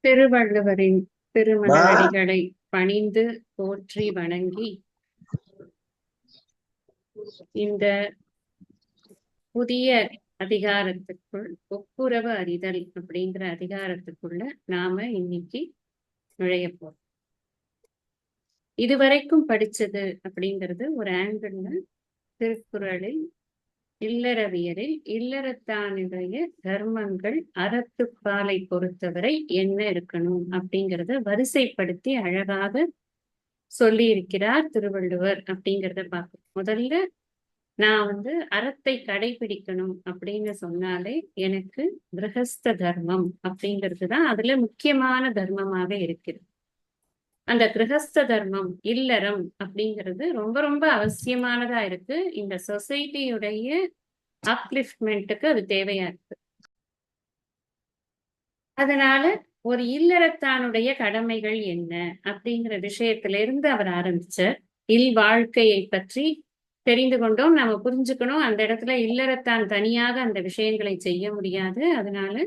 திருவள்ளுவரின் மா திருமலரடிகளை பணிந்து போற்றி வணங்கி இந்த புதிய அதிகாரத்துக்குள் ஒப்புரவு அறிதல் அப்படிங்கிற அதிகாரத்துக்குள்ள நாம இன்னைக்கு நுழைய போறோம். இதுவரைக்கும் படிச்சது அப்படிங்கிறது ஒரு ஆங்கிள் திருக்குறளில் இல்லறவியலில் இல்லறத்தானுடைய தர்மங்கள் அறத்துப்பாலை பொறுத்தவரை என்ன இருக்கணும் அப்படிங்கிறத வரிசைப்படுத்தி அழகாக சொல்லி இருக்கிறார் திருவள்ளுவர் அப்படிங்கிறத பார்க்கணும். முதல்ல நான் அறத்தை கடைபிடிக்கணும் அப்படின்னு சொன்னாலே எனக்கு கிரகஸ்த தர்மம் அப்படிங்கிறது தான் அதுல முக்கியமான தர்மமாக இருக்கிறது. அந்த கிரகஸ்த தர்மம் இல்லறம் அப்படிங்கிறது ரொம்ப ரொம்ப அவசியமானதா இருக்கு. இந்த சொசைட்டியுடைய அப்லிஃப்ட்மெண்ட்டுக்கு அது தேவையா இருக்கு. அதனால ஒரு இல்லறத்தானுடைய கடமைகள் என்ன அப்படிங்கிற விஷயத்துல இருந்து அவர் ஆரம்பிச்சார். வாழ்க்கையை பற்றி தெரிந்து கொண்டோம். நம்ம புரிஞ்சுக்கணும், அந்த இடத்துல இல்லறத்தான் தனியாக அந்த விஷயங்களை செய்ய முடியாது. அதனால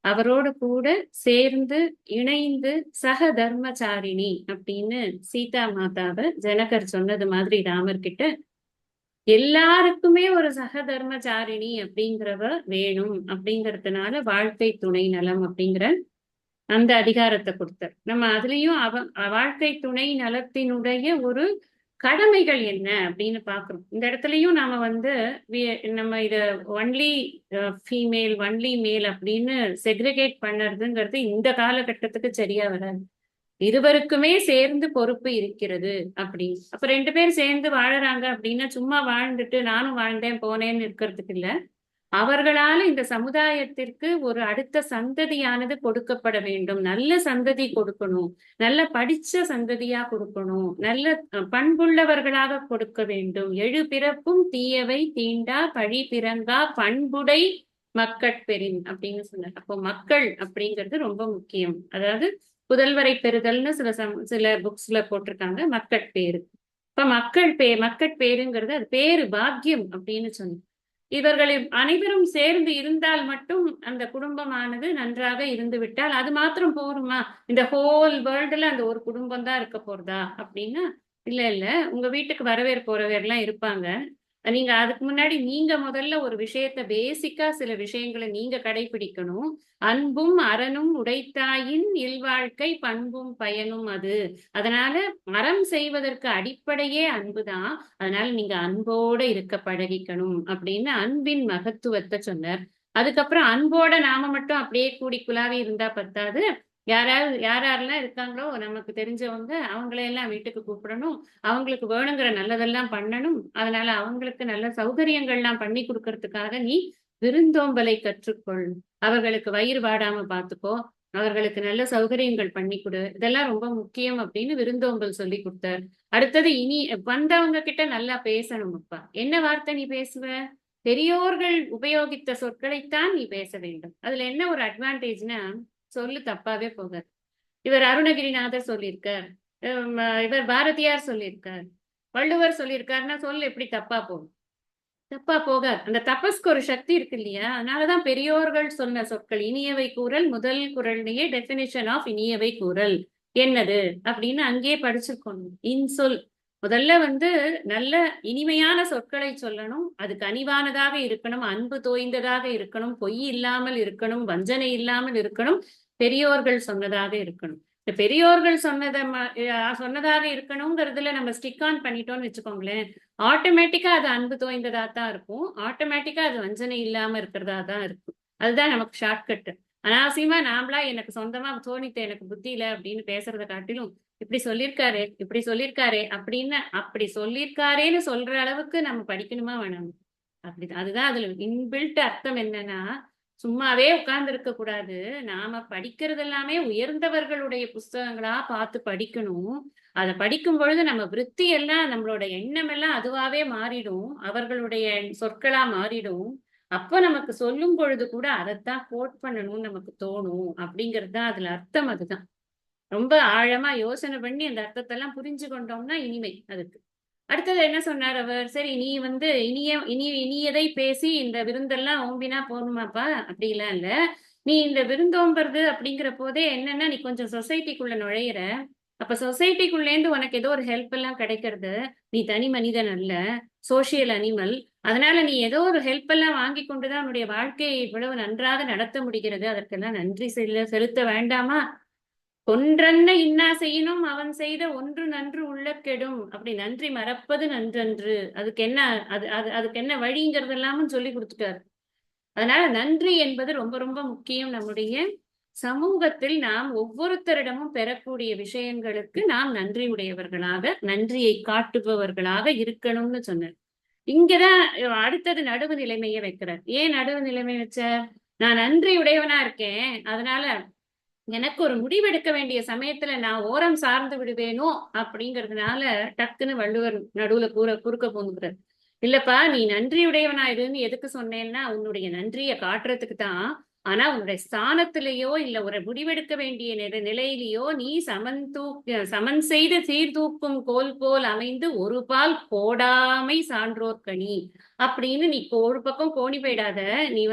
அவரோடு கூட சேர்ந்து இணைந்து சக தர்மச்சாரிணி அப்படின்னு சீதா மாதாவை ஜனகர் சொன்னது மாதிரி ராமர் கிட்ட எல்லாருக்குமே ஒரு சக தர்மச்சாரிணி அப்படிங்கிறவ வேணும் அப்படிங்கறதுனால வாழ்க்கை துணை நலம் அப்படிங்கிற அந்த அதிகாரத்தை கொடுத்தார். நம்ம அதுலயும் வாழ்க்கை துணை நலத்தினுடைய ஒரு கடமைகள் என்ன அப்படின்னு பாக்குறோம். இந்த இடத்துலயும் நாம நம்ம இத ஒன்லி ஃபீமேல் ஒன்லி மேல் அப்படின்னு செக்ரிகேட் பண்ணுறதுங்கிறது இந்த காலகட்டத்துக்கு சரியா வராது. இருவருக்குமே சேர்ந்து பொறுப்பு இருக்கிறது அப்படின்னு. அப்ப 2 பேர் சேர்ந்து வாழறாங்க அப்படின்னா சும்மா வாழ்ந்துட்டு நானும் வாழ்ந்தேன் போனேன்னு இருக்கிறதுக்கு இல்ல, அவர்களால இந்த சமுதாயத்திற்கு ஒரு அடுத்த சந்ததியானது கொடுக்கப்பட வேண்டும். நல்ல சந்ததி கொடுக்கணும், நல்ல படிச்ச சந்ததியா கொடுக்கணும், நல்ல பண்புள்ளவர்களாக கொடுக்க வேண்டும். எழு பிறப்பும் தீயவை தீண்டா பழி பிறங்கா பண்புடை மக்கட்பெறின் அப்படின்னு சொன்னார். அப்போ மக்கள் அப்படிங்கிறது ரொம்ப முக்கியம். அதாவது புதல்வரை பெறுதல்னு சில புக்ஸ்ல போட்டிருக்காங்க மக்கட்பேறு. இப்ப மக்கட்பேருங்கிறது அது பேரு பாக்கியம் அப்படின்னு சொன்னோம். இவர்கள் அனைவரும் சேர்ந்து இருந்தால் மட்டும் அந்த குடும்பமானது நன்றாக இருந்து விட்டால் அது மாத்திரம் போருமா? இந்த ஹோல் வேர்ல்டுல அந்த ஒரு குடும்பம் தான் இருக்க போறதா அப்படின்னா இல்ல இல்ல, உங்க வீட்டுக்கு வரவேற்பு போறவேர்லாம் இருப்பாங்க. நீங்க அதுக்கு முன்னாடி நீங்க முதல்ல ஒரு விஷயத்த பேசிக்கா சில விஷயங்களை நீங்க கடைபிடிக்கணும். அன்பும் அறனும் உடைத்தாயின் இல்வாழ்க்கை பண்பும் பயனும் அது. அதனால அறம் செய்வதற்கு அடிப்படையே அன்புதான். அதனால நீங்க அன்போட இருக்க பழகிக்கணும் அப்படின்னு அன்பின் மகத்துவத்தை சொன்னார். அதுக்கப்புறம் அன்போட நாம மட்டும் அப்படியே கூடி குலாவி இருந்தா பத்தாது. யாரெல்லாம் இருக்காங்களோ நமக்கு தெரிஞ்சவங்க அவங்களையெல்லாம் வீட்டுக்கு கூப்பிடணும். அவங்களுக்கு வேணுங்கிற நல்லதெல்லாம் பண்ணணும். அதனால அவங்களுக்கு நல்ல சௌகரியங்கள்லாம் பண்ணி கொடுக்கறதுக்காக நீ விருந்தோம்பலை கற்றுக்கொள். அவர்களுக்கு வயிறு வாடாம பார்த்துக்கோ, அவர்களுக்கு நல்ல சௌகரியங்கள் பண்ணி கொடு, இதெல்லாம் ரொம்ப முக்கியம் அப்படின்னு விருந்தோம்பல் சொல்லி கொடுத்தார். அடுத்தது இனி வந்தவங்க கிட்ட நல்லா பேசணும். அப்பா என்ன வார்த்தை நீ பேசுவ? பெரியோர்கள் உபயோகித்த சொற்களைத்தான் நீ பேச வேண்டும். அதுல என்ன ஒரு அட்வான்டேஜ்னா சொல்லு தப்பாவே போகாது. இவர் அருணகிரிநாதர் சொல்லியிருக்கார், இவர் பாரதியார் சொல்லியிருக்கார், வள்ளுவர் சொல்லியிருக்காருன்னா சொல் எப்படி தப்பா போகும்? தப்பா போகாது. அந்த தபஸ்க்கு ஒரு சக்தி இருக்கு இல்லையா? அதனாலதான் பெரியோர்கள் சொன்ன சொற்கள் இனியவை கூறல் முதல் குறள்லயே டெபினிஷன் ஆஃப் இனியவை கூறல் என்னது அப்படின்னு அங்கேயே படிச்சிருக்கணும். இன்சொல் முதல்ல நல்ல இனிமையான சொற்களை சொல்லணும். அது கனிவானதாக இருக்கணும், அன்பு தோய்ந்ததாக இருக்கணும், பொய் இல்லாமல் இருக்கணும், வஞ்சனை இல்லாமல் இருக்கணும், பெரியோர்கள் சொன்னதாக இருக்கணும். இந்த பெரியோர்கள் சொன்னதாக இருக்கணுங்கிறதுல நம்ம ஸ்டிக் ஆன் பண்ணிட்டோம்னு வச்சுக்கோங்களேன், ஆட்டோமேட்டிக்கா அது அன்பு தோய்ந்ததா தான் இருக்கும், ஆட்டோமேட்டிக்கா அது வஞ்சனை இல்லாம இருக்கிறதா தான் இருக்கும். அதுதான் நமக்கு ஷார்ட்கட். அனாவசியமா நாமளா எனக்கு சொந்தமா தோணிட்டு எனக்கு புத்தி இல்லை அப்படின்னு பேசுறத காட்டிலும் இப்படி சொல்லியிருக்காரு அப்படின்னு அப்படி சொல்லியிருக்காரேன்னு சொல்ற அளவுக்கு நம்ம படிக்கணுமா வேணாம்? அப்படிதான். அதுதான் அதுல இன்பில்ட் அர்த்தம் என்னன்னா, சும்மாவே உட்கார்ந்து இருக்க கூடாது. நாம படிக்கிறது எல்லாமே உயர்ந்தவர்களுடைய புஸ்தகங்களா பார்த்து படிக்கணும். அதை படிக்கும் பொழுது நம்ம விருத்தி எல்லாம் நம்மளோட எண்ணம் எல்லாம் அதுவாவே மாறிடும், அவர்களுடைய சொற்களா மாறிடும். அப்ப நமக்கு சொல்லும் பொழுது கூட அதைத்தான் கோட் பண்ணணும்னு நமக்கு தோணும் அப்படிங்கிறது தான் அதுல அர்த்தம். அதுதான் ரொம்ப ஆழமா யோசனை பண்ணி அந்த அர்த்தத்தை எல்லாம் புரிஞ்சு கொண்டோம்னா இனிமை அதுக்கு. அடுத்தது என்ன சொன்னார் அவர்? சரி நீ இனியதை பேசி இந்த விருந்தெல்லாம் ஓம்பினா போகணுமாப்பா? அப்படிலாம் இல்ல, நீ இந்த விருந்தோம்புறது அப்படிங்கிற போதே என்னன்னா, நீ கொஞ்சம் சொசைட்டிக்குள்ள நுழையிற. அப்ப சொசைட்டிக்குள்ளேந்து உனக்கு ஏதோ ஒரு ஹெல்ப் எல்லாம் கிடைக்கிறது. நீ தனி மனிதன் அல்ல, சோசியல் அனிமல். அதனால நீ ஏதோ ஒரு ஹெல்ப் எல்லாம் வாங்கி கொண்டுதான் உன்னுடைய வாழ்க்கையை இவ்வளவு நன்றாக நடத்த முடிகிறது. அதற்கெல்லாம் நன்றி செலுத்த வேண்டாமா? ஒன்றன்ன இன்னா செய்யணும் அவன் செய்த ஒன்று நன்று உள்ள கெடும். அப்படி நன்றி மறப்பது நன்றன்று. அதுக்கு என்ன அதுக்கு என்ன வழிங்கிறதெல்லாமும் சொல்லி கொடுத்துட்டாரு. அதனால நன்றி என்பது ரொம்ப ரொம்ப முக்கியம். நம்முடைய சமூகத்தில் நாம் ஒவ்வொருத்தரிடமும் பெறக்கூடிய விஷயங்களுக்கு நாம் நன்றி உடையவர்களாக, நன்றியை காட்டுபவர்களாக இருக்கணும்னு சொன்னார். இங்கதான் அடுத்தது நடுவு நிலைமையை வைக்கிறார். ஏன் நடுவு நிலைமை வச்ச? நான் நன்றி உடையவனா இருக்கேன், அதனால எனக்கு ஒரு முடிவெடுக்க வேண்டிய சமயத்துல நான் ஓரம் சார்ந்து விடுவேனோ அப்படிங்கிறதுனால டக்குன்னு வள்ளுவர் நடுவுல குறுக்க போந்துக்கிறார். இல்லப்பா, நீ நன்றியுடையவனா இருன்னு எதுக்கு சொன்னேன்னா, உன்னுடைய நன்றியை காட்டுறதுக்கு தான். ஆனா உன்னுடைய ஸ்தானத்திலேயோ இல்ல ஒரு முடிவெடுக்க வேண்டிய நிலையிலேயோ நீ சமன் செய்த சீர்தூக்கும் கோல் போல் அமைந்து ஒரு பால் கோடாமை சான்றோர்கணி அப்படின்னு நீ ஒரு பக்கம் கோணி போயிடாத. நீ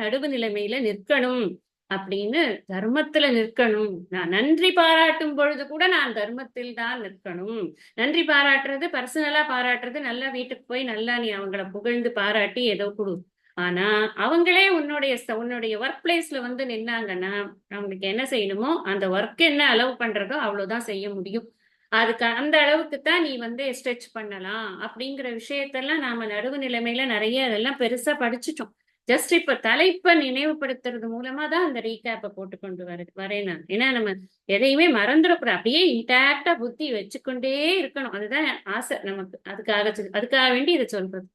நடுவு நிலைமையில நிற்கணும் அப்படின்னு, தர்மத்துல நிற்கணும். நான் நன்றி பாராட்டும் பொழுது கூட நான் தர்மத்தில் தான் நிற்கணும். நன்றி பாராட்டுறது, பர்சனலா பாராட்டுறது, நல்லா வீட்டுக்கு போய் நல்லா நீ அவங்கள புகழ்ந்து பாராட்டி ஏதோ கொடு. ஆனா அவங்களே உன்னுடைய ஒர்க் பிளேஸ்ல நின்னாங்கன்னா அவங்களுக்கு என்ன செய்யணுமோ அந்த ஒர்க் என்ன அளவு பண்றதோ அவ்வளவுதான் செய்ய முடியும். அதுக்கு அந்த அளவுக்கு தான் நீ ஸ்ட்ரெச் பண்ணலாம் அப்படிங்கிற விஷயத்தெல்லாம் நாம நடுவு நிலைமையில நிறைய அதெல்லாம் பெருசா படிச்சுட்டோம். ஜஸ்ட் இப்ப தலைப்பை நினைவுபடுத்துறது மூலமா தான் அந்த ரீகேப்பை போட்டு கொண்டு வரேன் நான். ஏன்னா நம்ம எதையுமே மறந்துடக்கூடாது. அப்படியே இன்டாக்டா புத்தி வச்சுக்கொண்டே இருக்கணும். அதுதான் ஆசை நமக்கு. அதுக்காக வேண்டி இதை சொல்றது.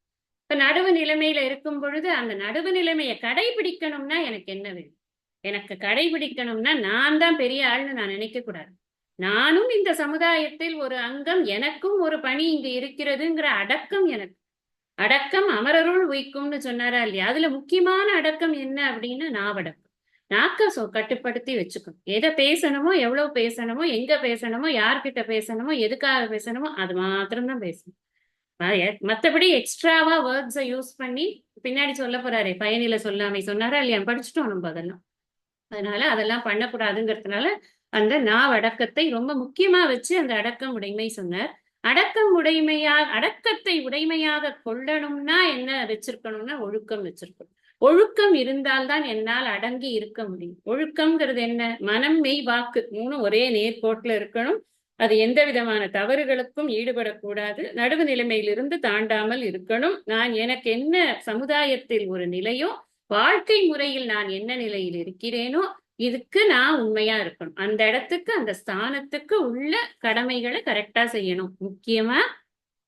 இப்ப நடுவு நிலைமையில இருக்கும் பொழுது அந்த நடுவு நிலைமையை கடைபிடிக்கணும்னா எனக்கு என்ன வேணும்? எனக்கு கடைபிடிக்கணும்னா நான் தான் பெரிய ஆள்னு நான் நினைக்க கூடாது. நானும் இந்த சமுதாயத்தில் ஒரு அங்கம், எனக்கும் ஒரு பணி இங்க இருக்கிறதுங்கிற அடக்கம் எனக்கு. அடக்கம் அமரருள் உய்க்கும்னு சொன்னாரா இல்லையா? அதுல முக்கியமான அடக்கம் என்ன அப்படின்னா நாவடக்கம். நாக்க கட்டுப்படுத்தி வச்சுக்கணும். எதை பேசணுமோ, எவ்வளவு பேசணுமோ, எங்க பேசணுமோ, யார்கிட்ட பேசணுமோ, எதுக்காக பேசணுமோ அது மாத்திரம்தான் பேசணும். மத்தபடி எக்ஸ்ட்ராவா வேர்ட்ஸை யூஸ் பண்ணி பின்னாடி சொல்ல போறாரே பயனில சொல்லாமை சொன்னாரா இல்லையா? படிச்சுட்டோம் நம்ம அதெல்லாம். அதனால அதெல்லாம் பண்ணக்கூடாதுங்கிறதுனால அந்த நாவடக்கத்தை ரொம்ப முக்கியமா வச்சு அந்த அடக்கம் உடைமை சொன்னார். அடக்கத்தை உடைமையாக கொள்ளணும்னா என்ன வச்சிருக்கணும்னா ஒழுக்கம் வச்சிருக்கணும். ஒழுக்கம் இருந்தால்தான் என்னால் அடங்கி இருக்க முடியும். ஒழுக்கம்ங்கிறது என்ன? மனம், மெய், வாக்கு மூணும் ஒரே நேர்கோட்டுல இருக்கணும். அது எந்த விதமான தவறுகளுக்கும் ஈடுபடக்கூடாது. நடுவு நிலைமையிலிருந்து தாண்டாமல் இருக்கணும். நான் எனக்கு என்ன சமுதாயத்தில் ஒரு நிலையோ, வாழ்க்கை முறையில் நான் என்ன நிலையில் இருக்கிறேனோ இதுக்கு நான் உண்மையா இருக்கணும். அந்த இடத்துக்கு அந்த ஸ்தானத்துக்கு உள்ள கடமைகளை கரெக்டா செய்யணும். முக்கியமா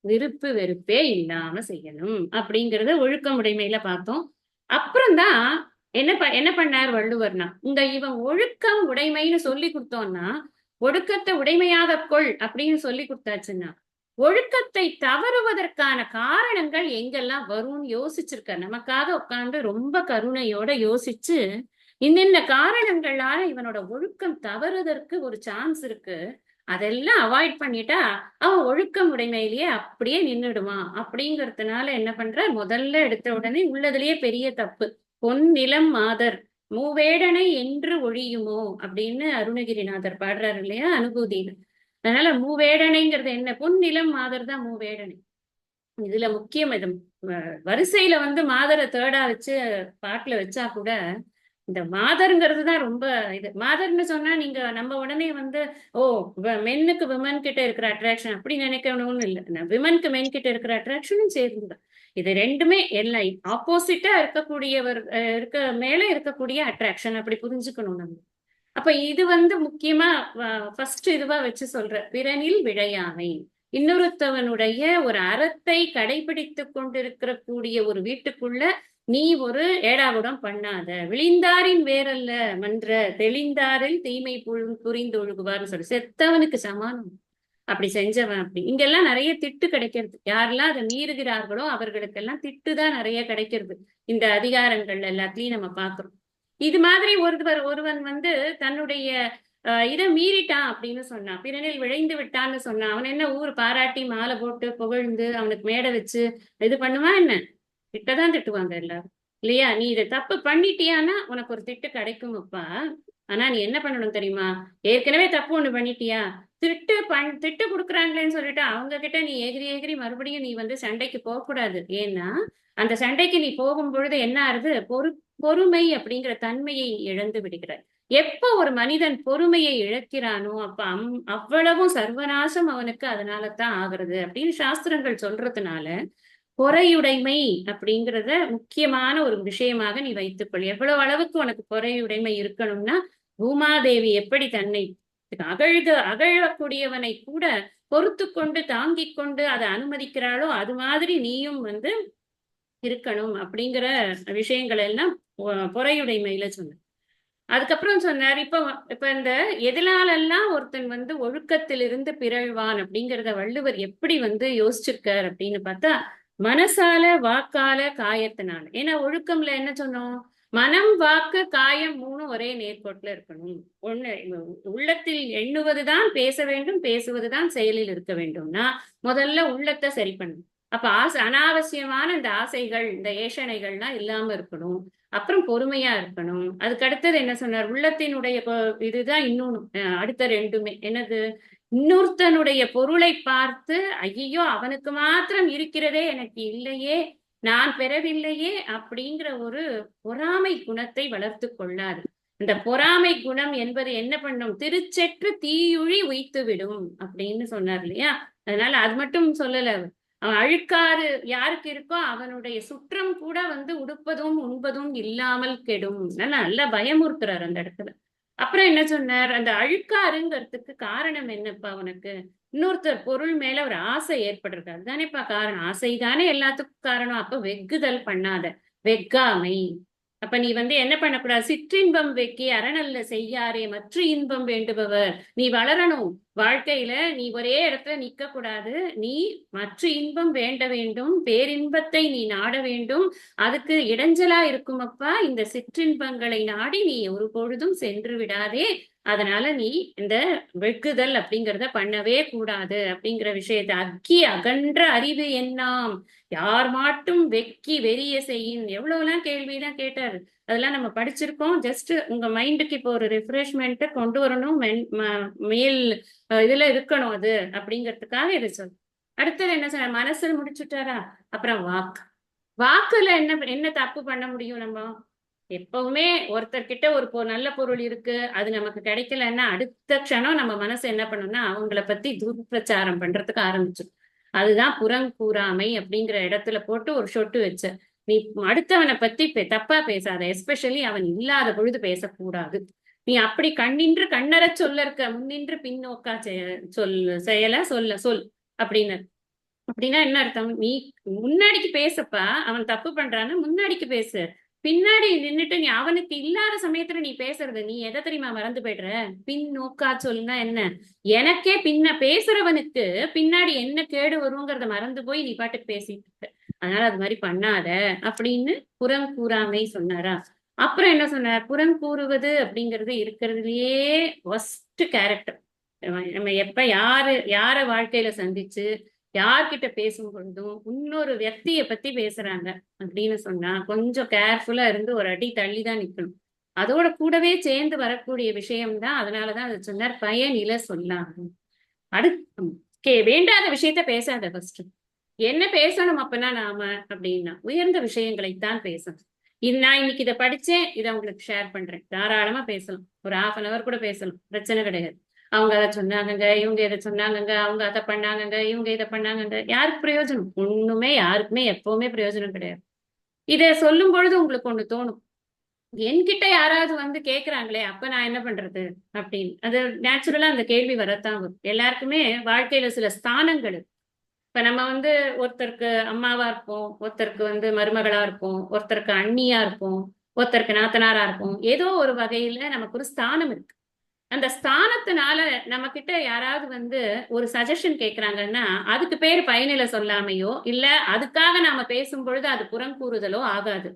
விருப்பு வெறுப்பே இல்லாம செய்யணும் அப்படிங்கறத ஒழுக்கம் உடைமையில பார்த்தோம். அப்புறம்தான் என்ன பண்ணார் வள்ளுவர்னா, இவன் ஒழுக்கம் உடைமைன்னு சொல்லி கொடுத்தோம்னா, ஒழுக்கத்தை உடைமையாக கொள் அப்படின்னு சொல்லி கொடுத்தாச்சுன்னா, ஒழுக்கத்தை தவறுவதற்கான காரணங்கள் எங்கெல்லாம் வரும்னு யோசிச்சிருக்க. நமக்காக உட்கார்ந்து ரொம்ப கருணையோட யோசிச்சு இன்னென்ன காரணங்களால இவனோட ஒழுக்கம் தவறுவதற்கு ஒரு சான்ஸ் இருக்கு, அதெல்லாம் அவாய்ட் பண்ணிட்டா அவன் ஒழுக்கம் உடைமையிலேயே அப்படியே நின்றுடுவான் அப்படிங்கறதுனால என்ன பண்ற, முதல்ல எடுத்த உடனே உள்ளதுலயே பெரிய தப்பு. பொன் நிலம் மாதர் மூவேடனை என்று ஒழியுமோ அப்படின்னு அருணகிரிநாதர் பாடுறாரு இல்லையா அனுபூதியில. அதனால மூவேடனைங்கிறது என்ன? பொன் நிலம் மாதர் தான் மூவேடனை. இதுல முக்கியம் இது வரிசையில மாதரை தேர்டா வச்சு பாட்டுல வச்சா கூட இந்த மாதர்ங்கிறது தான் ரொம்ப இது. மாதர்னு சொன்னா நீங்க நம்ம உடனே ஓ மென்னுக்கு விமன் கிட்ட இருக்கிற அட்ராக்ஷன் அப்படி நினைக்கணும்னு இல்லை. விமனுக்கு மென் கிட்ட இருக்கிற அட்ராக்ஷனும் சேர்ந்துதான். இது ரெண்டுமே எல்லாம் ஆப்போசிட்டா இருக்கக்கூடியவர் மேல இருக்கக்கூடிய அட்ராக்ஷன் அப்படி புரிஞ்சுக்கணும் நம்ம. அப்ப இது முக்கியமா ஃபர்ஸ்ட் இதுவா வச்சு சொல்ற பிறனில் விழையாமை. இன்னொருத்தவனுடைய ஒரு அறத்தை கடைபிடித்து கொண்டிருக்கிற கூடிய ஒரு வீட்டுக்குள்ள நீ ஒரு ஏடாகுடம் பண்ணாத. விழிந்தாரின் வேறல்ல மன்ற தெளிந்தாரில் தீமை புரிந்து ஒழுகுவார்னு சொல்லி செத்தவனுக்கு சமானம் அப்படி செஞ்சவன். அப்படி இங்கெல்லாம் நிறைய திட்டு கிடைக்கிறது. யாரெல்லாம் அதை மீறுகிறார்களோ அவர்களுக்கெல்லாம் திட்டு தான் நிறைய கிடைக்கிறது. இந்த அதிகாரங்கள் எல்லாத்தையும் நம்ம பார்க்கிறோம். இது மாதிரி ஒருவன் தன்னுடைய இதை மீறிட்டான் அப்படின்னு சொன்னான், பிறனில் விழைந்து விட்டான்னு சொன்னான். அவன் என்ன ஊர் பாராட்டி மாலை போட்டு புகழ்ந்து அவனுக்கு மேடை வச்சு இது பண்ணுவான் என்ன? திட்டதான் திட்டுவாங்க எல்லாரும். இல்லையா? நீ இதை தப்பு பண்ணிட்டியான்னா உனக்கு ஒரு திட்டு கிடைக்குமப்பா. ஆனா நீ என்ன பண்ணணும் தெரியுமா? ஏற்கனவே தப்பு ஒண்ணு பண்ணிட்டியா? திட்டு கொடுக்குறாங்களேன்னு சொல்லிட்டு அவங்க கிட்ட நீ எகிரி எகிரி மறுபடியும் நீ வந்து சண்டைக்கு போக கூடாது. ஏன்னா அந்த சண்டைக்கு நீ போகும் பொழுது என்ன ஆறுது? பொறுமை அப்படிங்கிற தன்மையை இழந்து விடுகிறாய். எப்ப ஒரு மனிதன் பொறுமையை இழக்கிறானோ அப்ப அவ்வளவும் சர்வநாசம் அவனுக்கு அதனால தான் ஆகுறது அப்படின்னு சாஸ்திரங்கள் சொல்றதுனால பொறையுடைமை அப்படிங்கிறத முக்கியமான ஒரு விஷயமாக நீ வைத்துக்கொள். எவ்வளவு அளவுக்கு உனக்கு பொறையுடைமை இருக்கணும்னா, பூமாதேவி எப்படி தன்னை அகழக்கூடியவனை கூட பொறுத்து கொண்டு தாங்கிக் கொண்டு அதை அனுமதிக்கிறாளோ அது மாதிரி நீயும் வந்து இருக்கணும் அப்படிங்கிற விஷயங்கள் எல்லாம் பொறையுடைமையில சொன்ன. அதுக்கப்புறம் சொன்னார், இப்ப இப்ப இந்த எதனாலெல்லாம் ஒருத்தன் வந்து ஒழுக்கத்திலிருந்து பிறழ்வான் அப்படிங்கிறத வள்ளுவர் எப்படி வந்து யோசிச்சிருக்கார் அப்படின்னு பார்த்தா, மனசால வாக்கால காயத்தினால. ஏன்னா ஒழுக்கம்ல என்ன சொன்னோம்? மனம் வாக்கு காயம் மூணும் ஒரே நேர்கோட்டுல இருக்கணும். ஒண்ணு உள்ளத்தில் எண்ணுவதுதான் பேச வேண்டும், பேசுவதுதான் செயலில் இருக்க வேண்டும்னா முதல்ல உள்ளத்தை சரி பண்ணணும். அப்ப அனாவசியமான இந்த ஆசைகள் இந்த ஏஷணைகள்லாம் இல்லாம இருக்கணும். அப்புறம் பொறுமையா இருக்கணும். அதுக்கு அடுத்தது என்ன சொன்னார்? உள்ளத்தினுடைய இதுதான் இன்னொன்னு. அடுத்த ரெண்டுமே என்னது? இன்னொருத்தனுடைய பொருளை பார்த்து ஐயோ அவனுக்கு மாத்திரம் இருக்கிறதே எனக்கு இல்லையே, நான் பெறவில்லையே அப்படிங்கிற ஒரு பொறாமை குணத்தை வளர்த்து கொள்ளாது. இந்த பொறாமை குணம் என்பது என்ன பண்ணும்? திருச்செற்று தீயுழி உய்த்து விடும் அப்படின்னு சொன்னார் இல்லையா? அதனால அது மட்டும் சொல்லல. அவன் அழுக்காறு யாருக்கு இருக்கோ அவனுடைய சுற்றம் கூட வந்து உடுப்பதும் உண்பதும் இல்லாமல் கெடும். நல்லா பயமுறுத்துறாரு அந்த இடத்துல. அப்புறம் என்ன சொன்னார்? அந்த அழுக்காருங்கிறதுக்கு காரணம் என்னப்பா உனக்கு? இன்னொருத்தர் பொருள் மேல ஒரு ஆசை ஏற்படுறது அதுதானேப்பா காரணம். ஆசை தானே எல்லாத்துக்கும் காரணம். அப்ப வெகுதல் பண்ணாத, வெக்காமை. அப்ப நீ வந்து என்ன பண்ணக்கூடாது? சிற்றின்பம் வெக்கி அறநல்ல செய்யாரே மற்ற இன்பம் வேண்டுபவர். நீ வளரணும் வாழ்க்கையில. நீ ஒரே இடத்துல நிக்க கூடாது. நீ மற்ற இன்பம் வேண்ட வேண்டும், பேரின்பத்தை நீ நாட வேண்டும். அதுக்கு இடைஞ்சலா இருக்குமப்பா இந்த சிற்றின்பங்களை நாடி நீ ஒரு பொழுதும் சென்று விடாதே. அதனால நீ இந்த வெக்குதல் அப்படிங்கிறத பண்ணவே கூடாது அப்படிங்கிற விஷயத்த அக்கி அகன்ற அறிவு என்னாம் யார் மாட்டும் வெக்கி வெறிய செய்யும். எவ்வளவுலாம் கேள்வியெல்லாம் கேட்டாரு. அதெல்லாம் நம்ம படிச்சிருக்கோம். ஜஸ்ட் உங்க மைண்டுக்கு இப்போ ஒரு ரிஃப்ரெஷ்மெண்ட் கொண்டு வரணும். மேல் இதுல இருக்கணும் அது அப்படிங்கிறதுக்காக இது சொல். அடுத்தது என்ன சொன்ன? மனசுல முடிச்சுட்டாரா? அப்புறம் வாக்குல என்ன என்ன தப்பு பண்ண முடியும் நம்ம? எப்பவுமே ஒருத்தர்கிட்ட ஒரு நல்ல பொருள் இருக்கு, அது நமக்கு கிடைக்கலன்னா அடுத்த க்ஷணம் நம்ம மனசு என்ன பண்ணும்னா அவங்கள பத்தி துர்பிரச்சாரம் பண்றதுக்கு ஆரம்பிச்சிடும். அதுதான் புறங்கூறாமை அப்படிங்கிற இடத்துல போட்டு ஒரு சொட்டு வச்ச. நீ அடுத்தவனை பத்தி தப்பா பேசாத. எஸ்பெஷலி அவன் இல்லாத பொழுது பேசக்கூடாது. நீ அப்படி கண்ணின்று கண்ணற சொல்ல இருக்க முன்னின்று பின்னோக்கா செயல சொல் அப்படின்னு. அப்படின்னா என்ன அர்த்தம்? நீ முன்னாடிக்கு பேசப்பா. அவன் தப்பு பண்றான்னு முன்னாடிக்கு பேசு. பின்னாடி நின்னுட்டு நீ அவனுக்கு இல்லாத சமயத்துல நீ பேசுறது நீ எதை தெரியுமா மறந்து போயிடுற? பின் நோக்கா சொல்லுனா என்ன? எனக்கே பேசுறவனுக்கு பின்னாடி என்ன கேடு வருங்கிறத மறந்து போய் நீ பாட்டுக்கு பேசிட்டு இருக்க. அதனால அது மாதிரி பண்ணாத அப்படின்னு புறம் கூறாமை சொன்னாரா? அப்புறம் என்ன சொன்னார்? புறம் கூறுவது அப்படிங்கிறது இருக்கிறதுலயே ஒஸ்ட் கேரக்டர். நம்ம எப்ப யார வாழ்க்கையில சந்திச்சு யார்கிட்ட பேசும் பொழுதும் இன்னொரு வியக்தியை பத்தி பேசுறாங்க அப்படின்னு சொன்னா கொஞ்சம் கேர்ஃபுல்லா இருந்து ஒரு அடி தள்ளி தான் நிக்கணும். அதோட கூடவே சேர்ந்து வரக்கூடிய விஷயம்தான். அதனாலதான் அது சொன்னார் பயனில சொல்லாங்க. அடுத்து வேண்டாத விஷயத்த பேசாத. ஃபர்ஸ்ட் என்ன பேசணும் அப்பனா நாம அப்படின்னா உயர்ந்த விஷயங்களைத்தான் பேசணும். நான் இன்னைக்கு இதை படிச்சேன், இதை உங்களுக்கு ஷேர் பண்றேன். தாராளமா பேசலாம். ஒரு 1/2 கூட பேசலாம், பிரச்சனை கிடையாது. அவங்க அதை சொன்னாங்கங்க, இவங்க இதை சொன்னாங்கங்க, அவங்க அதை பண்ணாங்கங்க, இவங்க இதை பண்ணாங்கங்க. யாருக்கு பிரயோஜனம்? ஒண்ணுமே யாருக்குமே எப்பவுமே பிரயோஜனம் கிடையாது. இதை சொல்லும் பொழுது உங்களுக்கு ஒண்ணு தோணும், என்கிட்ட யாராவது வந்து கேக்குறாங்களே அப்ப நான் என்ன பண்றது அப்படின்னு. அது நேச்சுரலா அந்த கேள்வி வரத்தான் வரும். எல்லாருக்குமே வாழ்க்கையில சில ஸ்தானங்கள். இப்ப நம்ம வந்து ஒருத்தருக்கு அம்மாவா இருப்போம், ஒருத்தருக்கு வந்து மருமகளா இருப்போம், ஒருத்தருக்கு அண்ணியா இருப்போம், ஒருத்தருக்கு நாத்தனாரா இருப்போம். ஏதோ ஒரு வகையில நமக்கு ஒரு ஸ்தானம் இருக்கு. அந்த ஸ்தானத்தினால நம்ம கிட்ட யாராவது வந்து ஒரு சஜஷன் கேட்கறாங்கன்னா அதுக்கு பேர் பயனில சொல்லாமையோ இல்ல அதுக்காக நாம பேசும் பொழுது அது புறங்கூறுதலோ ஆகாது.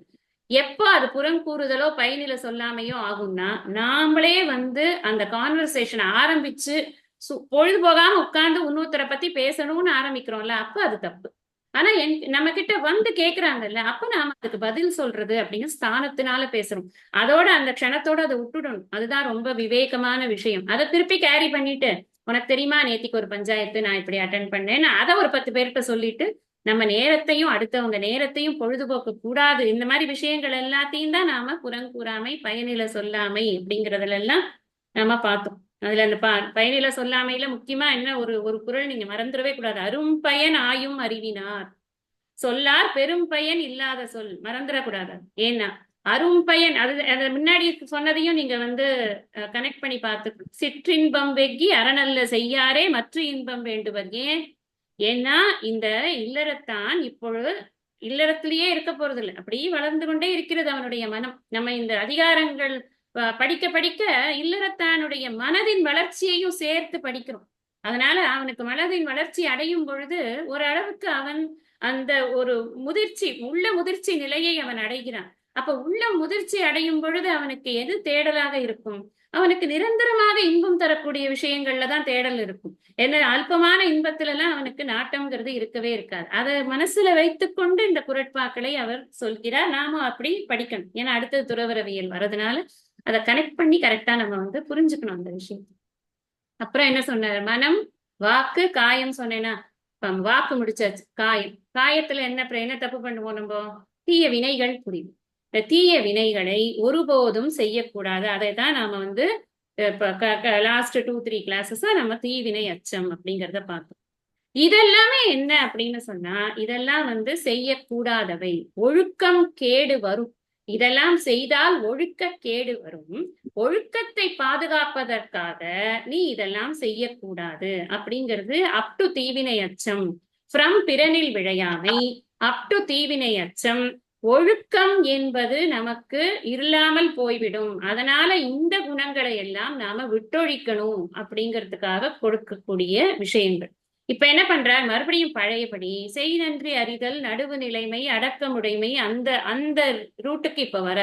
எப்போ அது புறங்கூறுதலோ பயனில சொல்லாமையோ ஆகும்னா நாமளே வந்து அந்த கான்வர்சேஷன் ஆரம்பிச்சு பொழுது போகாம உட்கார்ந்து இன்னொருத்தரை பத்தி பேசணும்னு ஆரம்பிக்கிறோம்ல, அப்ப அது தப்பு. ஆனா நம்ம கிட்ட வந்து கேக்குறாங்கல்ல, அப்ப நாம அதுக்கு பதில் சொல்றது அப்படின்னு ஸ்தானத்தினால பேசுறோம். அதோட அந்த க்ஷணத்தோட அதை விட்டுடணும். அதுதான் ரொம்ப விவேகமான விஷயம். அதை திருப்பி கேரி பண்ணிட்டு, உனக்கு தெரியுமா நேத்திக்கு ஒரு பஞ்சாயத்து நான் இப்படி அட்டன் பண்ணேன்னு அதை ஒரு 10 பேர்கிட்ட சொல்லிட்டு, நம்ம நேரத்தையும் அடுத்தவங்க நேரத்தையும் பொழுதுபோக்க கூடாது. இந்த மாதிரி விஷயங்கள் எல்லாத்தையும் தான் நாம புறங்கூறாமை, பயனில சொல்லாமை அப்படிங்கறதுல எல்லாம் நம்ம பார்த்தோம். அதுல அந்த பயனில சொல்லாமையில முக்கியமா என்ன ஒரு ஒரு குறள் நீங்க மறந்துடவே கூடாது. அரும் பயன் ஆயும் அறிவினார் சொல்லார் பெரும் பயன் இல்லாத சொல் மறந்துடக்கூடாது. ஏன்னா அரும் பயன் அது முன்னாடி சொன்னதையும் நீங்க வந்து கனெக்ட் பண்ணி பார்த்து சிற்றின்பம் வெக்கி அறநல்ல செய்யாரே மற்ற இன்பம் வேண்டுவர். ஏன்னா இந்த இல்லறத்தான் இப்பொழுது இல்லறத்திலேயே இருக்க போறது இல்லை, அப்படியே வளர்ந்து கொண்டே இருக்கிறது அவனுடைய மனம். நம்ம இந்த அதிகாரங்கள் படிக்க படிக்க இல்லறத்தானுடைய மனதின் வளர்ச்சியையும் சேர்த்து படிக்கிறோம். அதனால அவனுக்கு மனதின் வளர்ச்சி அடையும் பொழுது ஓரளவுக்கு அவன் அந்த ஒரு உள்ள முதிர்ச்சி நிலையை அவன் அடைகிறான். அப்ப உள்ள முதிர்ச்சி அடையும் பொழுது அவனுக்கு எது தேடலாக இருக்கும்? அவனுக்கு நிரந்தரமாக இன்பம் தரக்கூடிய விஷயங்கள்ல தான் தேடல் இருக்கும். என்ன அல்பமான இன்பத்துல எல்லாம் அவனுக்கு நாட்டம்ங்கிறது இருக்கவே இருக்காது. அதை மனசுல வைத்துக்கொண்டு இந்த குறட்பாக்களை அவர் சொல்கிறார். நாமும் அப்படி படிக்கணும். ஏன்னா அடுத்தது துறவரவியல் வர்றதுனால அதை கனெக்ட் பண்ணி கரெக்டா நம்ம வந்து புரிஞ்சுக்கணும் அந்த விஷயம். அப்புறம் என்ன சொன்னார்? மனம், வாக்கு, காயம் சொன்னேன்னா வாக்கு முடிச்சாச்சு. காயத்துல என்ன தப்பு பண்ணுவோம்? நம்ம தீய வினைகள் புரியும். இந்த தீய வினைகளை ஒருபோதும் செய்யக்கூடாது. அதை தான் நாம வந்து லாஸ்ட் 2-3 கிளாஸஸா நம்ம தீவினை அச்சம் அப்படிங்கிறத பார்த்தோம். இதெல்லாமே என்ன அப்படின்னு சொன்னா, இதெல்லாம் வந்து செய்யக்கூடாதவை. ஒழுக்கம் கேடு வரும். இதெல்லாம் செய்தால் ஒழுக்க கேடு வரும். ஒழுக்கத்தை பாதுகாப்பதற்காக நீ இதெல்லாம் செய்யக்கூடாது அப்படிங்கிறது அப் டு தீவினை அச்சம். ஃப்ரம் பிறனில் விழையாமை அப் டு தீவினை அச்சம். ஒழுக்கம் என்பது நமக்கு இல்லாமல் போய்விடும். அதனால இந்த குணங்களை எல்லாம் நாம விட்டொழிக்கணும் அப்படிங்கிறதுக்காக கொடுக்கக்கூடிய விஷயங்கள். இப்ப என்ன பண்றார்? மறுபடியும் பழையபடி செய் நன்றி அறிதல், நடுவு நிலைமை, அடக்கமுடைமை, அந்த அந்த ரூட்டுக்கு இப்ப வர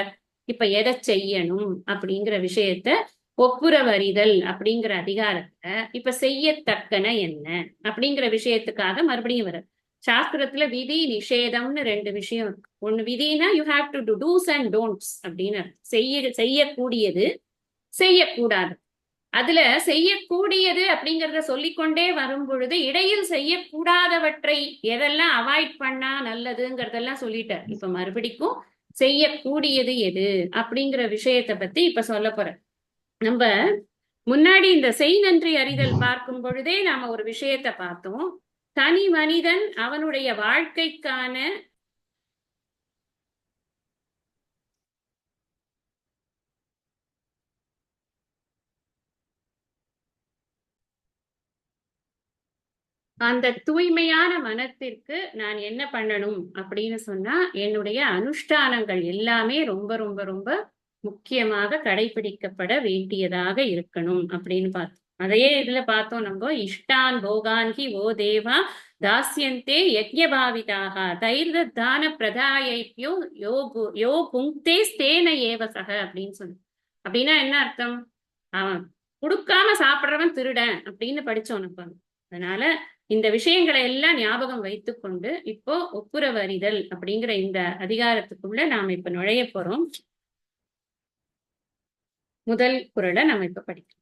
இப்ப எதை செய்யணும் அப்படிங்கிற விஷயத்த ஒப்புரவறிதல் அப்படிங்கிற அதிகாரத்தை இப்ப செய்யத்தக்கன என்ன அப்படிங்கிற விஷயத்துக்காக மறுபடியும் வர. சாஸ்திரத்துல விதி நிஷேதம்னு 2 விஷயம் இருக்கு. ஒண்ணு விதினா you have to do do's and don'ts அப்படின்னு செய்யக்கூடியது, செய்யக்கூடாது. அதுல செய்யக்கூடியது அப்படிங்கிறத சொல்லிக்கொண்டே வரும் பொழுது இடையில் செய்யக்கூடாதவற்றை எதெல்லாம் அவாய்ட் பண்ணா நல்லதுங்கிறதெல்லாம் சொல்லிட்டார். இப்ப மறுபடிக்கும் செய்யக்கூடியது எது அப்படிங்கிற விஷயத்த பத்தி இப்ப சொல்ல போறேன். நம்ம முன்னாடி இந்த செய் நன்றி அறிதல் பார்க்கும் பொழுதே நாம ஒரு விஷயத்த பார்த்தோம். தனி மனிதன் அவனுடைய வாழ்க்கைக்கான அந்த தூய்மையான மனத்திற்கு நான் என்ன பண்ணணும் அப்படின்னு சொன்னா, என்னுடைய அனுஷ்டானங்கள் எல்லாமே ரொம்ப ரொம்ப ரொம்ப முக்கியமாக கடைபிடிக்கப்பட வேண்டியதாக இருக்கணும் அப்படின்னு பார்த்தோம். அதையே இதுல பார்த்தோம் நம்ம. இஷ்டான் போகான்கி ஓ தேவா தாஸ்யந்தே யஜ்யபாவிதாக தைர்த தான பிரதாயோ யோ புங்தே ஸ்தேன ஏவசக அப்படின்னு சொல்லு. அப்படின்னா என்ன அர்த்தம்? அவன் கொடுக்காம சாப்பிடுறவன் திருடன் அப்படின்னு படிச்சோம் நம்ம. அதனால இந்த விஷயங்களை எல்லாம் ஞாபகம் வைத்துக்கொண்டு இப்போ ஒப்புரவறிதல் அப்படிங்கிற இந்த அதிகாரத்துக்குள்ள நாம இப்ப நுழைய போறோம். முதல் குறளை நம்ம இப்ப படிக்கிறோம்.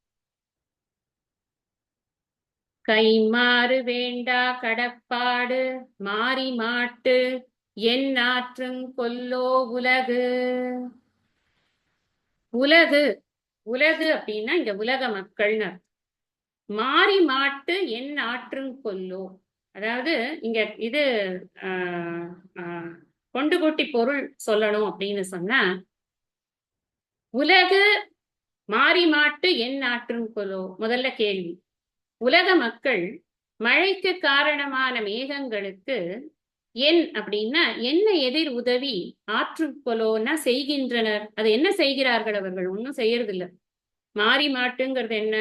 கைமாறு வேண்டா கடப்பாடு மாறி மாட்டு என் ஆற்றுங் கொல்லோ உலகு. உலகு உலகு அப்படின்னா இங்க உலக மக்கள்னு. மாறி மாட்டு என் ஆற்றுங் கொல்லோ, அதாவது இங்க இது கொண்டு கூட்டி பொருள் சொல்லணும் அப்படின்னு சொன்னா, உலகு மாறி மாட்டு என் ஆற்றுங் கொல்லோ. முதல்ல கேள்வி, உலக மக்கள் மழைக்கு காரணமான மேகங்களுக்கு என் அப்படின்னா என்ன எதிர் உதவி ஆற்றுக்கொலோன்னா செய்கின்றனர். அது என்ன செய்கிறார்கள்? அவர்கள் ஒன்றும் செய்யறதில்லை. மாறி மாட்டுங்கிறது என்ன?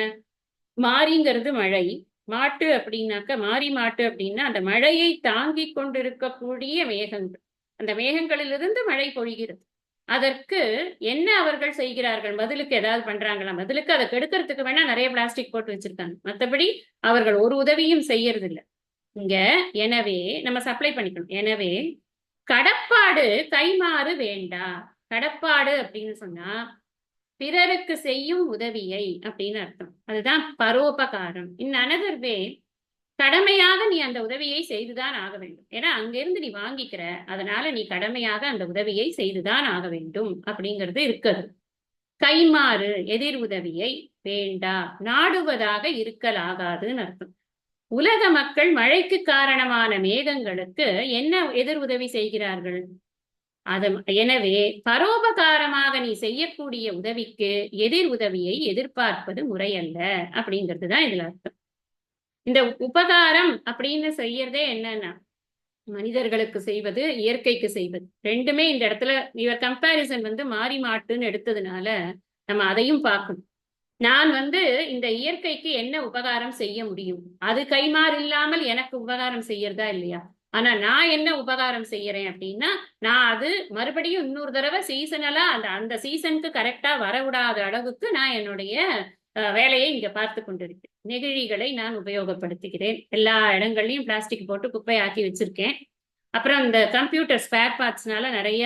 மாறிங்கிறது மழை, மாட்டு அப்படின்னாக்க மாறி மாட்டு அப்படின்னா அந்த மழையை தாங்கி கொண்டிருக்கக்கூடிய மேகங்கள். அந்த மேகங்களிலிருந்து மழை பொழிகிறது. அதற்கு என்ன அவர்கள் செய்கிறார்கள்? பதிலுக்கு ஏதாவது பண்றாங்களா? பதிலுக்கு அதை கெடுக்கிறதுக்கு வேணா நிறைய பிளாஸ்டிக் போட்டு வச்சிருக்காங்க. மற்றபடி அவர்கள் ஒரு உதவியும் செய்யறது இல்லை. இங்க எனவே நம்ம சப்ளை பண்ணிக்கணும். எனவே கடப்பாடு கைமாறு வேண்டா. கடப்பாடு அப்படின்னு சொன்னா பிறருக்கு செய்யும் உதவியை அப்படின்னு அர்த்தம். அதுதான் பரோபகாரம். இன் அனதர் வே, கடமையாக நீ அந்த உதவியை செய்துதான் ஆக வேண்டும். ஏன்னா அங்கிருந்து நீ வாங்கிக்கிற, அதனால நீ கடமையாக அந்த உதவியை செய்துதான் ஆக வேண்டும் அப்படிங்கிறது இருக்குது. கைமாறு எதிர் உதவியை வேண்டா, நாடுவதாக இருக்கலாகாதுன்னு அர்த்தம். உலக மக்கள் மழைக்கு காரணமான மேகங்களுக்கு என்ன எதிர் உதவி செய்கிறார்கள்? அது எனவே பரோபகாரமாக நீ செய்யக்கூடிய உதவிக்கு எதிர் உதவியை எதிர்பார்ப்பது முறையல்ல அப்படிங்கிறது தான் இதுல அர்த்தம். இந்த உபகாரம் அப்படின்னு செய்யறதே என்னன்னா, மனிதர்களுக்கு செய்வது, இயற்கைக்கு செய்வது, ரெண்டுமே இந்த இடத்துல இவர் கம்பேரிசன் மாறி மாட்டுன்னு எடுத்ததுனால நம்ம அதையும் பார்க்கணும். நான் இந்த இயற்கைக்கு என்ன உபகாரம் செய்ய முடியும், அது கைமாறு இல்லாமல் எனக்கு உபகாரம் செய்யறதா இல்லையா? ஆனா நான் என்ன உபகாரம் செய்யறேன் அப்படின்னா, நான் அது மறுபடியும் இன்னொரு தடவை சீசனலா அந்த அந்த சீசனுக்கு கரெக்டா வரவிடாத அளவுக்கு நான் என்னுடைய வேலையை இங்க பார்த்து கொண்டிருக்கேன். நெகிழிகளை நான் உபயோகப்படுத்துகிறேன். எல்லா இடங்கள்லயும் பிளாஸ்டிக் போட்டு குப்பையாக்கி வச்சிருக்கேன். அப்புறம் இந்த கம்ப்யூட்டர் ஸ்பேர் பார்ட்ஸ்னால நிறைய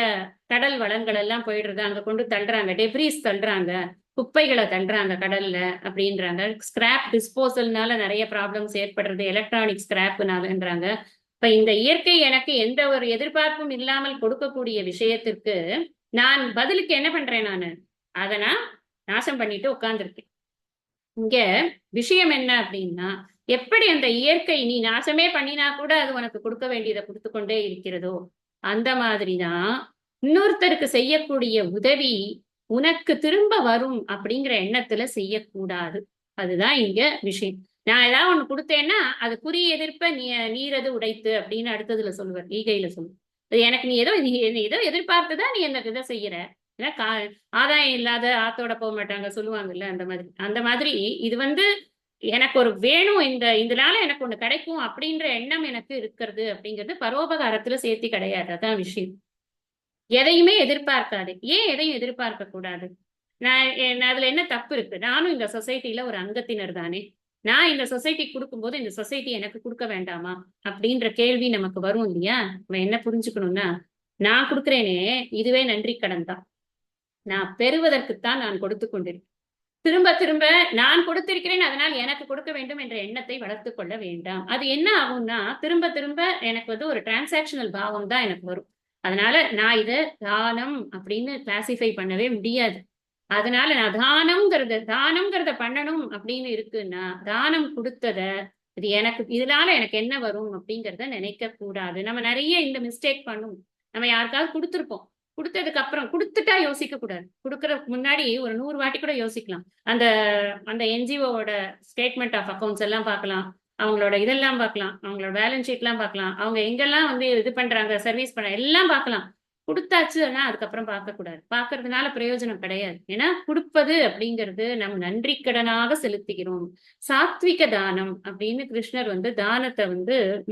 கடல் வளங்கள் எல்லாம் போயிடுறது, அங்க கொண்டு தள்ளுறாங்க, டெப்ரீஸ் தள்ளுறாங்க, குப்பைகளை தள்ளுறாங்க கடல்ல அப்படின்றாங்க. ஸ்கிராப் டிஸ்போசல்னால நிறைய ப்ராப்ளம்ஸ் ஏற்படுறது, எலக்ட்ரானிக் ஸ்கிராப்னாலன்றாங்க. இப்ப இந்த இயற்கை எனக்கு எந்த ஒரு எதிர்பார்ப்பும் இல்லாமல் கொடுக்கக்கூடிய விஷயத்திற்கு நான் பதிலுக்கு என்ன பண்றேன்? அதை நான் நாசம் பண்ணிட்டு உட்கார்ந்துருக்கேன். இங்க விஷயம் என்ன அப்படின்னா, எப்படி அந்த இயற்கை நீ நாசமே பண்ணினா கூட அது உனக்கு கொடுக்க வேண்டியதை கொடுத்து கொண்டே இருக்கிறதோ, அந்த மாதிரிதான் இன்னொருத்தருக்கு செய்யக்கூடிய உதவி உனக்கு திரும்ப வரும் அப்படிங்கிற எண்ணத்துல செய்யக்கூடாது. அதுதான் இங்க விஷயம். நான் ஏதாவது ஒண்ணு கொடுத்தேன்னா அது குறி எதிர்ப்ப நீரது உடைத்து அப்படின்னு அடுத்ததுல சொல்லுவார், ஈகையில சொல்லுவார். அது எனக்கு நீ ஏதோ எதிர்பார்த்துதான் நீ அந்த இதை செய்யற. ஏன்னா ஆதாயம் இல்லாத ஆத்தோட போக மாட்டாங்க சொல்லுவாங்கல்ல, அந்த மாதிரி இது எனக்கு ஒரு வேணும், இதனால எனக்கு ஒண்ணு கிடைக்கும் அப்படின்ற எண்ணம் எனக்கு இருக்கிறது அப்படிங்கிறது பரோபகாரத்துல சேர்த்தி கிடையாது. அதான் விஷயம். எதையுமே எதிர்பார்க்காது. ஏன் எதையும் எதிர்பார்க்க கூடாது? நான் அதுல என்ன தப்பு இருக்கு? நானும் இந்த சொசைட்டில ஒரு அங்கத்தினர் தானே. நான் இந்த சொசைட்டி கொடுக்கும்போது இந்த சொசைட்டி எனக்கு கொடுக்க வேண்டாமா அப்படின்ற கேள்வி நமக்கு வரும் இல்லையா? நம்ம என்ன புரிஞ்சுக்கணும்னா, நான் கொடுக்குறேனே இதுவே நன்றி கடன் தான். நான் பெறுவதற்குத்தான் நான் கொடுத்து கொண்டிருக்கேன். திரும்ப திரும்ப நான் கொடுத்திருக்கிறேன் அதனால் எனக்கு கொடுக்க வேண்டும் என்ற எண்ணத்தை வளர்த்து கொள்ள வேண்டாம். அது என்ன ஆகும்னா, திரும்ப திரும்ப எனக்கு ஒரு டிரான்சாக்ஷனல் பாவம் தான் எனக்கு வரும். அதனால நான் இதை தானம் அப்படின்னு கிளாசிஃபை பண்ணவே முடியாது. அதனால நான் தானம்ங்கிறத பண்ணணும் அப்படின்னு இருக்குன்னா, தானம் கொடுத்தத இது இதனால எனக்கு என்ன வரும் அப்படிங்கிறத நினைக்க கூடாது. நம்ம நிறைய இந்த மிஸ்டேக் பண்ணும். நம்ம யாருக்காவது கொடுத்துருப்போம், கொடுத்ததுக்கு அப்புறம் கொடுத்துட்டா யோசிக்க கூடாது. கொடுக்கறதுக்கு முன்னாடி ஒரு 100 வாட்டி கூட யோசிக்கலாம். அந்த அந்த என்ஜிஓட ஸ்டேட்மெண்ட் ஆஃப் அக்கௌண்ட்ஸ் எல்லாம் பார்க்கலாம், அவங்களோட இதெல்லாம் பார்க்கலாம், அவங்களோட பேலன்ஸ் ஷீட் எல்லாம் பார்க்கலாம், அவங்க எங்கெல்லாம் இது பண்றாங்க, சர்வீஸ் பண்ண எல்லாம் பார்க்கலாம். கொடுத்தாச்சு ஆனா அதுக்கப்புறம் பார்க்க கூடாது. பார்க்கறதுனால பிரயோஜனம் கிடையாது. ஏன்னா கொடுப்பது அப்படிங்கிறது நம் நன்றி கடனாக செலுத்துகிறோம். சாத்விக தானம் அப்படின்னு கிருஷ்ணர் தானத்தை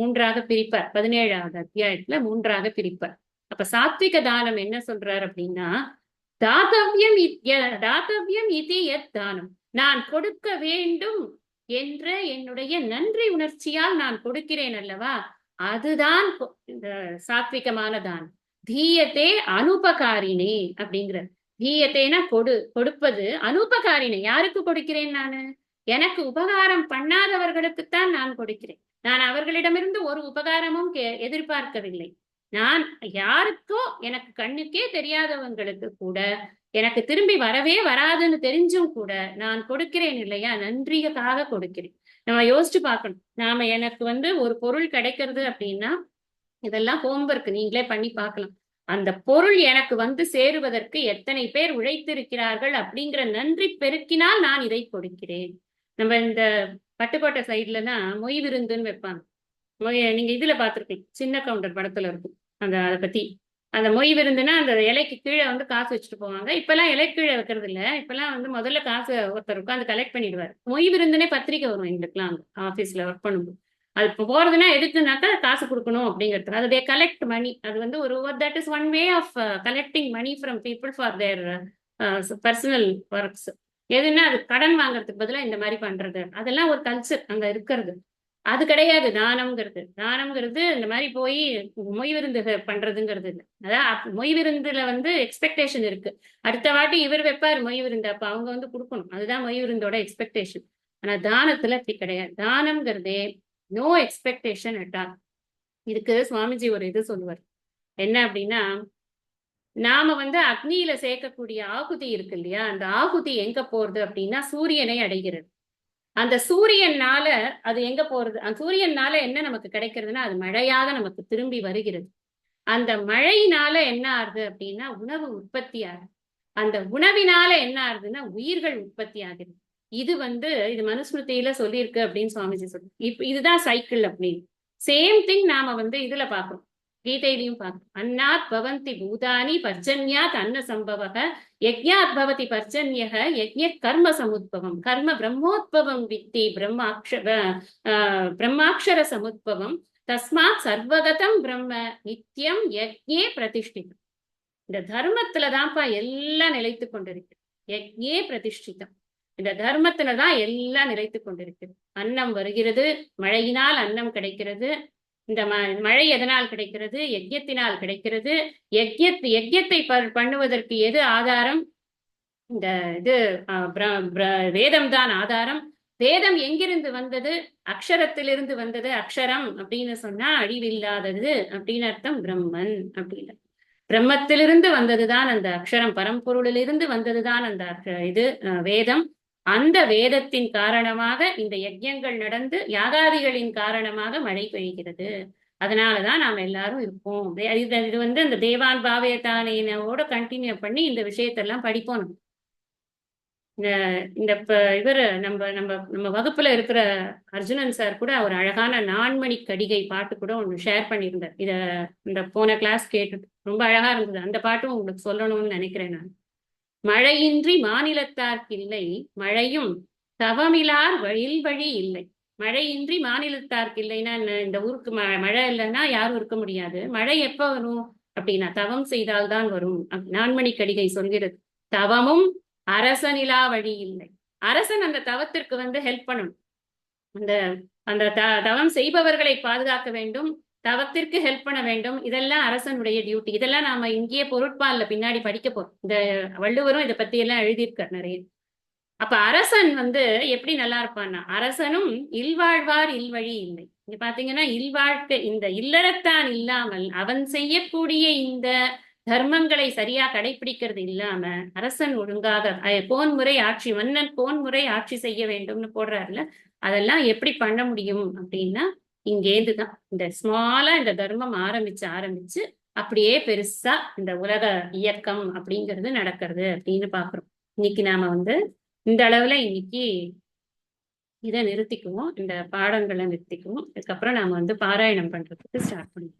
3ஆக பிரிப்பார். 17வது அத்தியாயத்துல 3ஆக பிரிப்பார். அப்ப சாத்விக தானம் என்ன சொல்றார் அப்படின்னா, தாத்தவியம் இது எத் தானம், நான் கொடுக்க வேண்டும் என்ற என்னுடைய நன்றி உணர்ச்சியால் நான் கொடுக்கிறேன் அல்லவா, அதுதான் சாத்விகமான தானம். தீயத்தே அனுபகாரினே அப்படிங்கிற, தீயத்தேனா கொடுப்பது, அனுபகாரினே யாருக்கு கொடுக்கிறேன்? எனக்கு உபகாரம் பண்ணாதவர்களுக்குத்தான் நான் கொடுக்கிறேன். நான் அவர்களிடமிருந்து ஒரு உபகாரமும் எதிர்பார்க்கவில்லை. நான் யாருக்கோ எனக்கு கண்ணுக்கே தெரியாதவங்களுக்கு கூட எனக்கு திரும்பி வரவே வராதுன்னு தெரிஞ்சும் கூட நான் கொடுக்கிறேன் இல்லையா, நன்றிக்காக கொடுக்கிறேன். நம்ம யோசிச்சு பார்க்கணும். நாம எனக்கு ஒரு பொருள் கிடைக்கிறது அப்படின்னா, இதெல்லாம் ஹோம்ஒர்க் நீங்களே பண்ணி பார்க்கலாம். அந்த பொருள் எனக்கு சேருவதற்கு எத்தனை பேர் உழைத்திருக்கிறார்கள் அப்படிங்கிற நன்றி பெருக்கினால் நான் இதை கொடுக்கிறேன். நம்ம இந்த பட்டுக்கோட்டை சைட்லதான் மொய் விருந்துன்னு வைப்பாங்க. நீங்க இதுல பார்த்திருக்கீங்க, சின்ன கவுண்டர் படத்துல இருக்கும் அதை பத்தி. அந்த மொய் விருந்துன்னா அந்த இலைக்கு கீழே காசு வச்சுட்டு போவாங்க. இப்பெல்லாம் இலை கீழே வைக்கிறது இல்ல. இப்பெல்லாம் முதல்ல காசு ஒருத்தர் உட்காந்து கலெக்ட் பண்ணிடுவார். மொய் விருந்துனே பத்திரிக்கை வரும் எங்களுக்குலாம் ஆபீஸ்ல ஒர்க் பண்ணும்போது. அது இப்போ போறதுன்னா எதுக்குனாக்கா காசு கொடுக்கணும் அப்படிங்கிறது. அதோடைய கலெக்ட் மணி, அது that is one way of collecting money from people for their personal works. எதுன்னா அது கடன் வாங்குறதுக்கு பதிலாக இந்த மாதிரி பண்றது, அதெல்லாம் ஒரு கல்ச்சர் அங்க இருக்கிறது. அது கிடையாது தானம்ங்கிறது. தானம்ங்கிறது இந்த மாதிரி போய் மொய் விருந்து பண்றதுங்கிறது இல்லை. அதான் மொய் விருந்துல வந்து எக்ஸ்பெக்டேஷன் இருக்கு. அடுத்த வாட்டி இவர் வைப்பாரு மொய் விருந்து, அப்ப அவங்க வந்து கொடுக்கணும். அதுதான் மொய் விருந்தோட எக்ஸ்பெக்டேஷன். ஆனா தானத்துல அப்படி கிடையாது. தானம்ங்கிறதே நோ எக்ஸ்பெக்டேஷன் அட்டா. இதுக்கு சுவாமிஜி ஒரு இது சொல்லுவார். என்ன அப்படின்னா, நாம வந்து அக்னியில சேர்க்கக்கூடிய ஆகுதி இருக்கு இல்லையா, அந்த ஆகுதி எங்க போறது அப்படின்னா சூரியனை அடைகிறது. அந்த சூரியனால அது எங்க போறது, அந்த சூரியனால என்ன நமக்கு கிடைக்கிறதுனா அது மழையாக நமக்கு திரும்பி வருகிறது. அந்த மழையினால என்ன ஆகுது அப்படின்னா உணவு உற்பத்தி ஆகுது. அந்த உணவினால என்ன ஆகுதுன்னா உயிர்கள் உற்பத்தி ஆகுது. இது வந்து இது மனுஸ்மிருதியில சொல்லியிருக்கு அப்படின்னு சுவாமிஜி சொல்லு. இதுதான் சைக்கிள் அப்படின்னு. சேம் திங் நாம வந்து இதுல பாக்குறோம், கீதையிலையும் பார்க்கணும். அன்னாத் பவந்தி பூதானி பர்ஜன்யாத் அன்ன சம்பவக யஜ்ஞாத் பவதி பர்ஜன்யக யஜ்ஞ கர்ம சமுத்பவம் கர்ம பிரம்மோத்பவம் வித்தி பிரம்மாட்சர சமுத்பவம் தஸ்மாத் சர்வகதம் பிரம்ம நித்தியம் யஜ்ஞே பிரதிஷ்டிதம். இந்த தர்மத்துலதான்ப்பா எல்லாம் நிலைத்து கொண்டிருக்கு. யஜ்ஞே பிரதிஷ்டிதம். இந்த தர்மத்துலதான் எல்லாம் நிலைத்து கொண்டிருக்கிறது. அன்னம் வருகிறது, மழையினால் அன்னம் கிடைக்கிறது. இந்த மழை எதனால் கிடைக்கிறது? யஜ்யத்தினால் கிடைக்கிறது. யஜ்யத்தை பண்ணுவதற்கு எது ஆதாரம்? இந்த இது வேதம் தான் ஆதாரம். வேதம் எங்கிருந்து வந்தது? அக்ஷரத்திலிருந்து வந்தது. அக்ஷரம் அப்படின்னு சொன்னா அழிவில்லாதது அப்படின்னு அர்த்தம். பிரம்மன் அப்படின்னு, பிரம்மத்திலிருந்து வந்ததுதான் அந்த அக்ஷரம், பரம்பொருளிலிருந்து வந்ததுதான் அந்த இது வேதம். அந்த வேதத்தின் காரணமாக இந்த யஜ்யங்கள் நடந்து யாகாதிகளின் காரணமாக மழை பெய்கிறது. அதனாலதான் நாம் எல்லாரும் இருப்போம். இது வந்து இந்த தேவான் பாவேதானோட கண்டினியூ பண்ணி இந்த விஷயத்தெல்லாம் படிப்போம். இந்த இந்த இவர் நம்ம நம்ம நம்ம வகுப்புல இருக்கிற அர்ஜுனன் சார் கூட ஒரு அழகான நான்மணி கடிகை பாட்டு கூட ஒன்று ஷேர் பண்ணியிருந்தார். இத இந்த போன கிளாஸ் கேட்டு ரொம்ப அழகா இருந்தது. அந்த பாட்டும் உங்களுக்கு சொல்லணும்னு நினைக்கிறேன் நான். மழையின்றி மாநிலத்தார்க்கில்லை மழையும் தவமிலார் வழி இல்லை. மழையின்றி மாநிலத்தார்க்கு இல்லைன்னா இந்த ஊருக்கு மழை இல்லைன்னா யாரும் இருக்க முடியாது. மழை எப்ப வரும் அப்படின்னா தவம் செய்தால்தான் வரும். நான்மணி கடிகை சொல்கிறது. தவமும் அரசனிலா வழி இல்லை. அரசன் அந்த தவத்திற்கு வந்து ஹெல்ப் பண்ணணும். அந்த அந்த தவம் செய்பவர்களை பாதுகாக்க வேண்டும், தவத்திற்கு ஹெல்ப் பண்ண வேண்டும். இதெல்லாம் அரசனுடைய டியூட்டி. இதெல்லாம் நாம இங்கேயே பொருட்பால்ல பின்னாடி படிக்க போறோம். இந்த வள்ளுவரும் இதை பத்தி எல்லாம் எழுதியிருக்கார் நிறைய. அப்ப அரசன் வந்து எப்படி நல்லா இருப்பான்னா, அரசனும் இல்வாழ்வார் இல்வழி இல்லை. இங்க பாத்தீங்கன்னா இல்வாழ்க்கை, இந்த இல்லறத்தான் இல்லாமல் அவன் செய்யக்கூடிய இந்த தர்மங்களை சரியா கடைபிடிக்கிறது இல்லாம அரசன் ஒழுங்காக போன்முறை ஆட்சி, மன்னன் போன்முறை ஆட்சி செய்ய வேண்டும்னு போடுறாருல, அதெல்லாம் எப்படி பண்ண முடியும் அப்படின்னா இங்கேருந்துதான் இந்த ஸ்மாலா இந்த தர்மம் ஆரம்பிச்சு அப்படியே பெருசா இந்த உலக இயக்கம் அப்படிங்கிறது நடக்கிறது அப்படின்னு பாக்குறோம். இன்னைக்கு நாம வந்து இந்த அளவுல இன்னைக்கு இதை நிறுத்திக்குவோம், இந்த பாடங்களை நிறுத்திக்குவோம். அதுக்கப்புறம் நாம வந்து பாராயணம் பண்றதுக்கு ஸ்டார்ட் பண்ணுவோம்.